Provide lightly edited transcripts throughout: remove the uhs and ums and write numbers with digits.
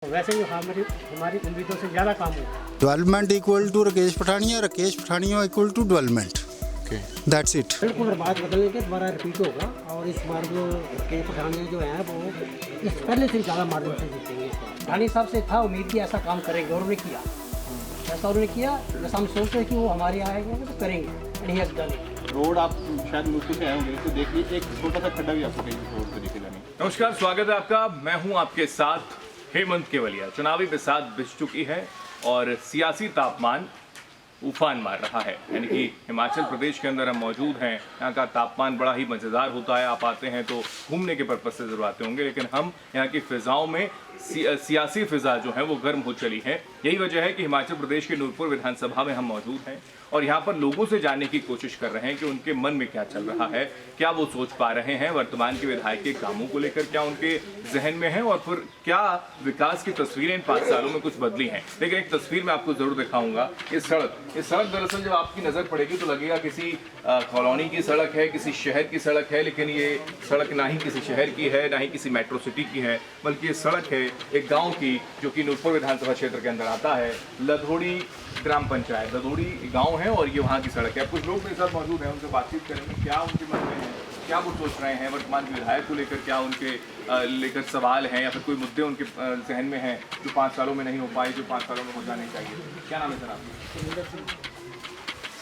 वैसे ही हमारी हमारी उम्मीदों से ज़्यादा काम हुआ। Development equal to Rakesh Pathania, Rakesh Pathania equal to development. That's it. बिल्कुल, और बात बदलने के दोबारा रिपीट होगा और इस बार जो राकेश पठानिया जो है वो इस पहले से ज़्यादा मार्जिन से जीतेंगे इस बार। पठानिया साहब से था उम्मीद कि ऐसा काम करेंगे और उन्होंने किया, ऐसा उन्होंने किया जैसा हम सोचते हैं कि वो हमारे यहाँ आएंगे तो करेंगे। And he has done it. Road आप शायद मुश्किल से आए होंगे तो देखिए एक छोटा सा खड्डा भी आपको कहीं रोड पर दिखेगा नहीं। नमस्कार, स्वागत है आपका। मैं हूं आपके साथ हेमंत केवलिया। चुनावी बिसात बिछ चुकी है और सियासी तापमान उफान मार रहा है। यानी कि हिमाचल प्रदेश के अंदर हम मौजूद हैं। यहाँ का तापमान बड़ा ही मज़ेदार होता है। आप आते हैं तो घूमने के पर्पज़ से ज़रूर आते होंगे, लेकिन हम यहाँ की फ़िज़ाओं में सियासी फ़िज़ा जो है वो गर्म हो चली है। यही वजह है कि हिमाचल प्रदेश के नूरपुर विधानसभा में हम मौजूद हैं और यहाँ पर लोगों से जानने की कोशिश कर रहे हैं कि उनके मन में क्या चल रहा है, क्या वो सोच पा रहे हैं वर्तमान के विधायक के कामों को लेकर, क्या उनके जहन में है और फिर क्या विकास की तस्वीरें इन 5 सालों में कुछ बदली हैं। लेकिन एक तस्वीर मैं आपको जरूर दिखाऊंगा। इस सड़क दरअसल जब आपकी नज़र पड़ेगी तो लगेगा किसी कॉलोनी की सड़क है, किसी शहर की सड़क है, लेकिन ये सड़क ना ही किसी शहर की है, ना ही किसी मेट्रो सिटी की है, बल्कि ये सड़क है एक गाँव की जो कि नूरपुर विधानसभा क्षेत्र के अंदर आता है। लधोड़ी ग्राम पंचायत, लधोड़ी गांव है और ये वहाँ की सड़क है। अब कुछ लोग मेरे साथ मौजूद हैं, उनसे बातचीत करेंगे क्या उनके मन में है, क्या वो सोच रहे हैं वर्तमान विधायक को लेकर, क्या उनके लेकर सवाल हैं या फिर कोई मुद्दे उनके जहन में हैं जो 5 सालों में नहीं हो पाए, जो 5 सालों में हो जाने चाहिए। क्या नाम है सर आपका?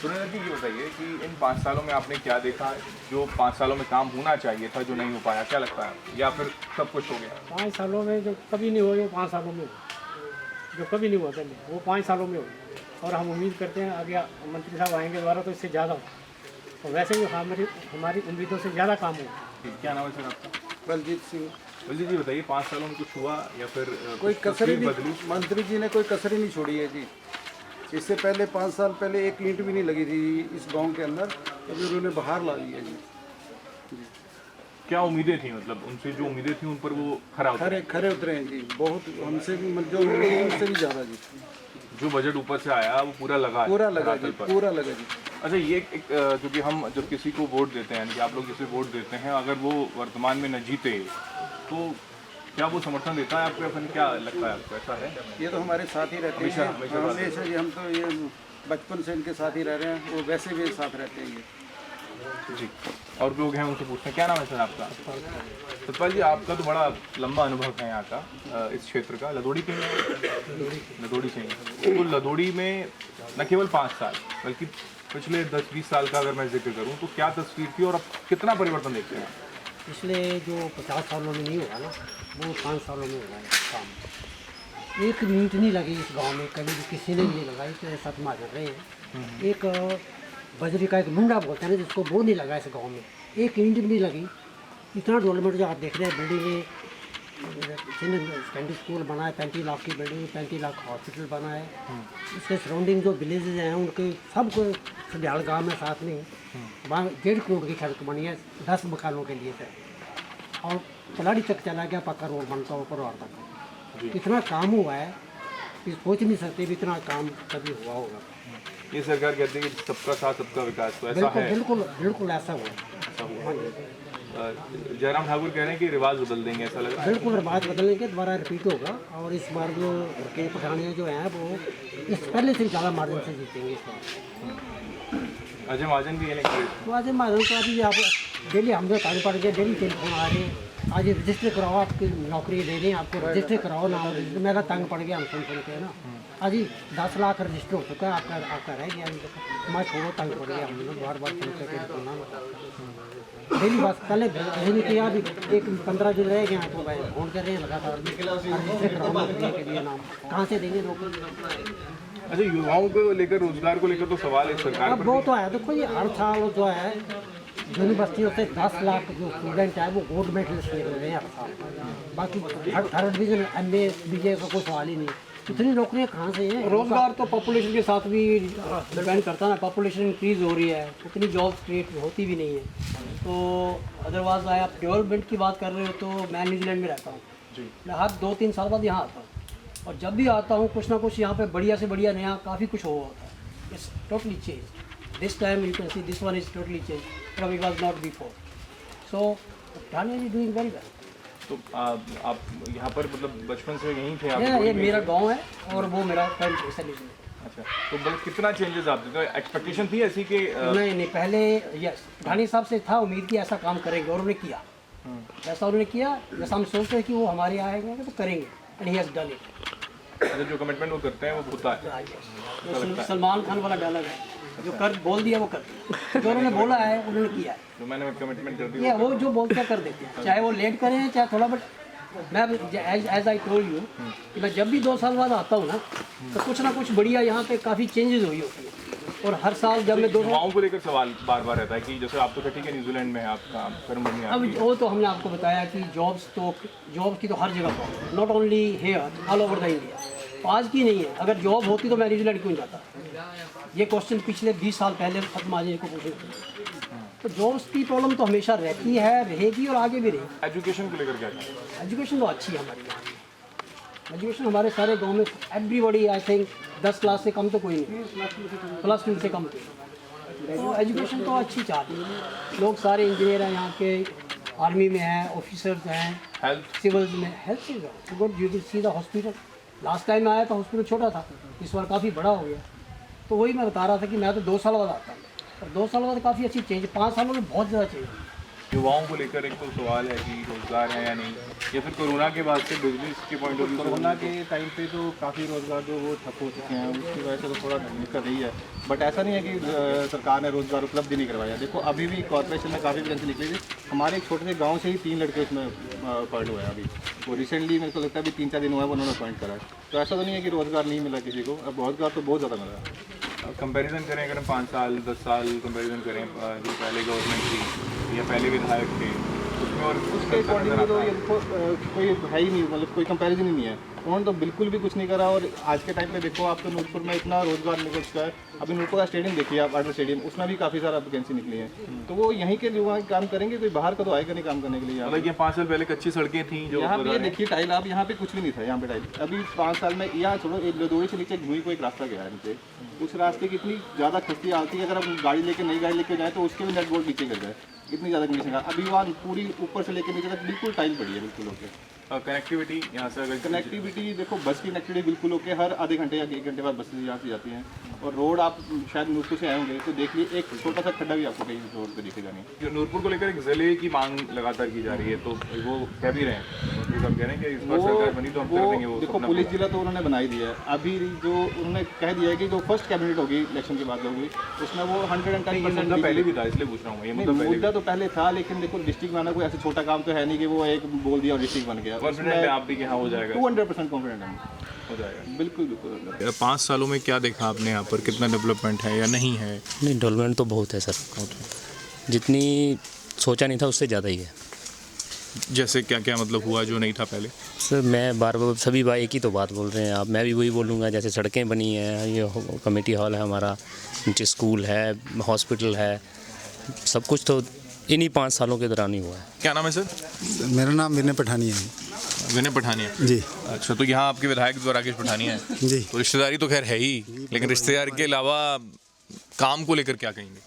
सुरेंद्र जी, ये बताइए कि इन 5 सालों में आपने क्या देखा जो 5 सालों में काम होना चाहिए था जो नहीं हो पाया, क्या लगता है, या फिर सब कुछ हो गया? 5 सालों में जो कभी नहीं हुआ वो 5 सालों में हुआ, जो कभी नहीं हुआ पहले वो 5 सालों में हुआ। और हम उम्मीद करते हैं आगे मंत्री साहब आएंगे दोबारा तो इससे ज़्यादा हो। और वैसे ही हमारी उम्मीदों से ज़्यादा काम हुआ। क्या नाम है सर आपका? बलजीत सिंह। बलजीत जी, बताइए 5 सालों में कुछ हुआ या फिर कोई कुछ कसर ही तस्वीर नहीं, मंत्री जी ने कोई कसर ही नहीं छोड़ी है जी। इससे पहले 5 साल पहले एक ईंट भी नहीं लगी थी इस गांव के अंदर, अभी उन्होंने बाहर ला दी है जी। क्या उम्मीदें थी, मतलब उनसे जो उम्मीदें थी उन पर वो खरा उतरे? खरे उतरे हैं जी, बहुत हमसे भी जो उम्मीद है उससे भी ज़्यादा जी। जो बजट ऊपर से आया वो पूरा लगा पूरा लगा जी, धरातल पर। पूरा लगा जी। अच्छा, ये एक जो कि हम जब किसी को वोट देते हैं, यानी कि आप लोग जिसे वोट देते हैं, अगर वो वर्तमान में न जीते तो क्या वो समर्थन देता है आपको या फिर क्या लगता है आपको, ऐसा है? ये तो हमारे साथ ही रहते हैं हमेशा जी। हम तो ये बचपन से इनके साथ ही रह रहे हैं, वो वैसे भी साथ रहते हैं ये जी। और लोग हैं उनसे पूछते हैं। क्या नाम है सर आपका? सतपाल जी, आपका तो बड़ा लंबा अनुभव है यहाँ का, इस क्षेत्र का। लधोड़ी के लधोड़ी से ही तो लधोड़ी में न केवल 5 साल बल्कि पिछले 10-20 साल का अगर मैं जिक्र करूँ तो क्या तस्वीर थी और अब कितना परिवर्तन देखते हैं? पिछले जो 50 सालों में नहीं हुआ ना वो 5 सालों में हुआ है काम। एक ईंट नहीं लगी इस गांव में, कभी भी किसी ने नहीं लगाई, तो ऐसा तुम कर रहे हैं। एक बजरी का एक लुंडा बोलते हैं ना जिसको, वो नहीं लगा इस गांव में, एक ईंट भी नहीं लगी। इतना डेवलपमेंट जो आप देख रहे हैं, बिल्डिंगें, सेकेंडरी स्कूल बना है, 35 लाख की बिल्डिंग, 35 लाख हॉस्पिटल बना है। इसके सराउंडिंग जो विलेजेज हैं उनके सबको सब्याल गाँव में साथ में वहाँ 1.5 करोड़ की सड़क बनी है 10 मकानों के लिए से। और पलाड़ी तक चला गया, पक्का रोड बनता है ऊपर और तक। इतना काम हुआ है कि सोच नहीं सकते भी इतना काम कभी हुआ होगा। ये सरकार कहती है कि सबका साथ सबका विकास, तो ऐसा बिल्कुल है? बिल्कुल बिल्कुल ऐसा हुआ। ऐसा हुआ। जयराम ठाकुर कह रहे हैं कि रिवाज बदल देंगे, ऐसा लग रहा है? बिल्कुल, बात बदलने के दोबारा रिपीट होगा और इस बार जो राकेश पठानिया जो हैं वो इस पहले से ज़्यादा मार्जिन से जीतेंगे इस बार। अजय महाजन भी ये नहीं करे। तो आज मालूम तो अभी आप डेली हम जो टाइम पड़ गए, डेली टेलीफोन आ रहे हैं, आज रजिस्टर कराओ, आपकी नौकरी दे दें, आपको रजिस्टर कराओ ना। रजिस्टर मेरा तंग पड़ गया, हम सुन के ना आज ही 10 लाख रजिस्टर हो चुका है, आपका रह गया अभी तक। मैं छोड़ो, तंग पड़ गया, हम लोग बार सुन के टेलीफोन ना डेली बस। पहले कहीं नहीं किया, अभी एक 15 दिन रह गया तो भाई फोन कर रहे हैं लगातार, रजिस्टर कराने के लिए नाम कहाँ से देंगे नौकरी। अच्छा, युवाओं को लेकर, रोजगार को लेकर तो सवाल है सरकार अब पर वो भी। तो है, देखो ये हर साल जो है यूनिवर्सिटियों से 10 लाख जो स्टूडेंट है वो गोल्ड मेडलिस्ट निकल रहे हैं हर साल। बाकी थर्ड डिवीजन MA BA का कोई सवाल ही नहीं। इतनी नौकरियाँ कहाँ से हैं? रोजगार तो पॉपुलेशन के साथ भी डिपेंड करता है ना। पॉपुलेशन इंक्रीज हो रही है, उतनी जॉब्स क्रिएट होती भी नहीं है। तो अदरवाइज आप डेवलपमेंट की बात कर रहे हो तो मैं न्यूजीलैंड में रहता हूँ, मैं हर 2-3 साल बाद यहाँ आता हूँ और जब भी आता हूँ कुछ ना कुछ यहाँ पे बढ़िया से बढ़िया नया काफ़ी कुछ हो होता है। It's totally change this time, you can see this one is totally change from it was not before. So Pathania ji doing very well. तो आप यहाँ पर मतलब बचपन से यहीं थे आप? ये मेरा गांव है और वो मेरा फ्रेंड है। अच्छा, तो मतलब कितना चेंजेस आप देखते हो? एक्सपेक्टेशन थी ऐसी कि नहीं पहले यस पठानी साहब से था उम्मीद कि ऐसा काम करेंगे और उन्होंने किया। जैसा उन्होंने किया, जैसा हम सोचते हैं कि वो हमारे यहाँ आएंगे तो करेंगे, and he has done it. जो कमिटमेंट वो करते हैं वो होता है। सलमान खान वाला डायलॉग है, जो कर बोल दिया वो कर दिया, जो उन्होंने बोला है उन्होंने किया है। जो मैंने कमिटमेंट कर दी ये वो जो बोलते हैं कर देते हैं, चाहे वो लेट करें चाहे थोड़ा। बट मैं एज आई टोल्ड यू कि मैं जब भी 2 साल बाद आता हूँ ना, तो कुछ ना कुछ बढ़िया यहाँ पे काफ़ी चेंजेस हुई होती है। और हर साल जब मैं 2 युवाओं को लेकर सवाल बार बार रहता है कि जैसे आप तो ठीक है न्यूजीलैंड में आप काम कर्म भूमि अब आपकी है। वो तो हमने आपको बताया कि जॉब्स की तो हर जगह problem, not only here, all over the India. तो आज की नहीं है, अगर जॉब होती तो मैं न्यूजीलैंड क्यों जाता? ये क्वेश्चन पिछले 20 साल पहले खत्म जी को पूछे। तो जॉब्स की प्रॉब्लम तो हमेशा रहती है, रहेगी और आगे भी रहेगी। एजुकेशन को लेकर क्या कहना है? एजुकेशन तो अच्छी है हमारे यहाँ। एजुकेशन हमारे सारे गांव में एवरीबॉडी आई थिंक 10 क्लास से कम तो कोई नहीं, +2 से कम कोई। तो एजुकेशन तो अच्छी चाहती है। लोग सारे इंजीनियर हैं यहाँ के, आर्मी में हैं, ऑफिसर्स हैं, हेल्थ सिविल्स में। Health is good, you will see the hospital. Last time मैं आया था हॉस्पिटल छोटा था, इस बार काफ़ी बड़ा हो गया। तो वही मैं बता रहा था कि मैं तो 2 साल बाद आता हूँ, और 2 साल बाद काफ़ी अच्छी चेंज, 5 सालों में बहुत ज़्यादा चेंज। युवाओं को लेकर एक तो सवाल है कि रोजगार है या नहीं, या फिर कोरोना के बाद से बिजनेस के पॉइंट ऑफ व्यू से कोरोना के टाइम पे तो काफ़ी रोज़गार जो वो ठप हो चुके हैं, उसकी वजह से तो थोड़ा दिक्कत रही है। बट ऐसा नहीं है कि सरकार ने रोज़गार उपलब्ध नहीं करवाया। देखो अभी भी कॉर्पोरेशन में काफ़ी वैकेंसी निकली थी। हमारे एक छोटे से गांव से ही 3 लड़के उसमें अपॉइंट हुए हैं अभी। वो रिसेंटली मेरे को लगता है अभी 3-4 दिन हुआ है उन्होंने अपॉइंट करा है। तो ऐसा तो नहीं है कि रोज़गार नहीं मिला किसी को, अब रोज़गार तो बहुत ज़्यादा मिला है। कंपैरिजन करें, अगर हम 5 साल 10 साल कंपैरिजन करें जो पहले गवर्नमेंट थी या पहले विधायक थे उसमें और उसके अकॉर्डिंगली तो ये देखो कोई है ही नहीं, मतलब कोई कंपैरिजन ही नहीं है। उन्होंने तो बिल्कुल भी कुछ नहीं करा। और आज के टाइम पे देखो आप तो नूरपुर में इतना रोजगार निकल चुका है। अभी नूरपुर का स्टेडियम देखिए आप, अटल स्टेडियम, उसमें भी काफ़ी सारा वैकेंसी निकली है। तो वो यहीं के युवा काम करेंगे, कोई बाहर का तो आएगा नहीं काम करने के लिए। मतलब ये 5 साल पहले कच्ची सड़कें थी जो यहाँ पे ये देखिए टाइल, आप यहाँ पे कुछ भी नहीं था यहाँ पे टाइल। अभी 5 साल में यहाँ छोड़ो, लदोई से नीचे घुई को एक रास्ता गया है नीचे, उस रास्ते की इतनी ज़्यादा खस्ती आती है, अगर आप गाड़ी लेके नई गाड़ी लेके जाए तो उसके भी नेट बोल्ट नीचे गिर जाए, इतनी ज़्यादा कंडीशन है। अभी वहाँ पूरी ऊपर से लेकर नीचे तक बिल्कुल टाइल पड़ी है, बिल्कुल ओके। कनेक्टिविटी यहाँ से अगर कनेक्टिविटी देखो बस की कनेक्टिविटी बिल्कुल ओके, हर आधे घंटे या 1 घंटे बाद बस यहाँ से जाती हैं। और रोड आप शायद नूरपुर से आए होंगे तो देखिए एक छोटा सा खड्डा भी आपको कहीं रोड पे दिखेगा नहीं। जो नूरपुर को लेकर एक जिले की मांग लगातार की जा रही है, तो वो कह भी रहे हैं, हम कह रहे हैं कि इस बार सरकार बनी तो हम कर देंगे वो देखो सपना पुलिस पूरा। जिला तो उन्होंने बना ही दिया है। अभी जो उन्होंने कह दिया है कि जो फर्स्ट कैबिनेट होगी इलेक्शन के बाद होगी उसमें वो 110% मुद्दा पहले भी था, इसलिए पूछ रहा हूँ ये मुद्दा पहले मुद्दा तो पहले था, लेकिन देखो डिस्ट्रिक्ट बनाना कोई ऐसा छोटा काम तो है नहीं कि वो एक बोल दिया और डिस्ट्रिक्ट बन गया। कॉन्फिडेंट है आप भी कि हाँ हो जाएगा, 200% कॉन्फिडेंट है, हो जाएगा। बिल्कुल बिल्कुल। 5 सालों में क्या देखा आपने यहाँ पर, कितना डेवलपमेंट है या नहीं है? नहीं, डेवलपमेंट तो बहुत है सर, जितनी सोचा नहीं था उससे ज़्यादा ही है। जैसे क्या क्या मतलब हुआ जो नहीं था पहले? सर मैं बार बार सभी भाई एक ही तो बात बोल रहे हैं आप, मैं भी वही बोलूँगा। जैसे सड़कें बनी हैं, ये कमेटी हॉल है हमारा, नीचे स्कूल है, हॉस्पिटल है, सब कुछ तो इन्हीं 5 सालों के दौरान ही हुआ है। क्या नाम है सर? मेरा नाम विनय पठानिया है विनय पठानिया जी। अच्छा, तो यहाँ आपके विधायक तो राकेश पठानिया है जी। तो रिश्तेदारी तो खैर है ही, लेकिन रिश्तेदार के अलावा काम को लेकर क्या कहेंगे?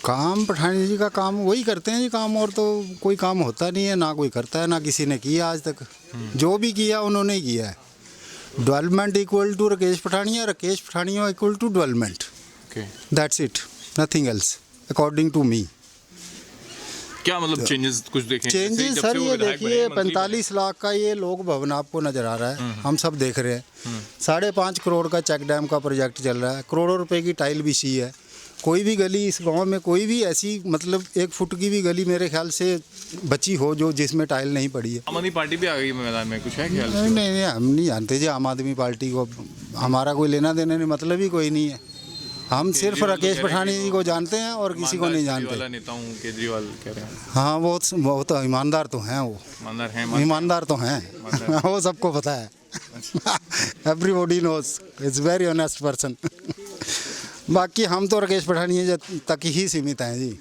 काम पठानिया जी का काम वही करते हैं जी काम, और तो कोई काम होता नहीं है, ना कोई करता है, ना किसी ने किया आज तक। जो भी किया उन्होंने ही किया है। Development equal to Rakesh Pathania, Rakesh Pathania equal to development, that's it, nothing else according to me. क्या मतलब चेंजेस कुछ देखें? चेंजेस सर ये देखिए 45 लाख का ये लोक भवन आपको नजर आ रहा है, हम सब देख रहे हैं। 5.5 करोड़ का चेक डैम का प्रोजेक्ट चल रहा है, करोड़ों रुपए की टाइल बिछी है। कोई भी गली इस गांव में कोई भी ऐसी मतलब 1 फुट की भी गली मेरे ख्याल से बची हो जो जिसमें टाइल नहीं पड़ी है। आम आदमी पार्टी भी आ गई मैदान में, कुछ है ख्याल? नहीं नहीं नहीं, हम नहीं जानते जी आम आदमी पार्टी को, हमारा कोई लेना देना नहीं, मतलब ही कोई नहीं है। हम सिर्फ राकेश पठानिया जी को जानते हैं और किसी को नहीं जानते। वाला नेता हूँ केजरीवाल कह रहे हैं। हाँ बहुत ईमानदार तो हैं वो, ईमानदार तो हैं वो सबको पता है। Everybody knows, it's very honest person. बाकी हम तो राकेश पठानिया तक ही सीमित हैं जी।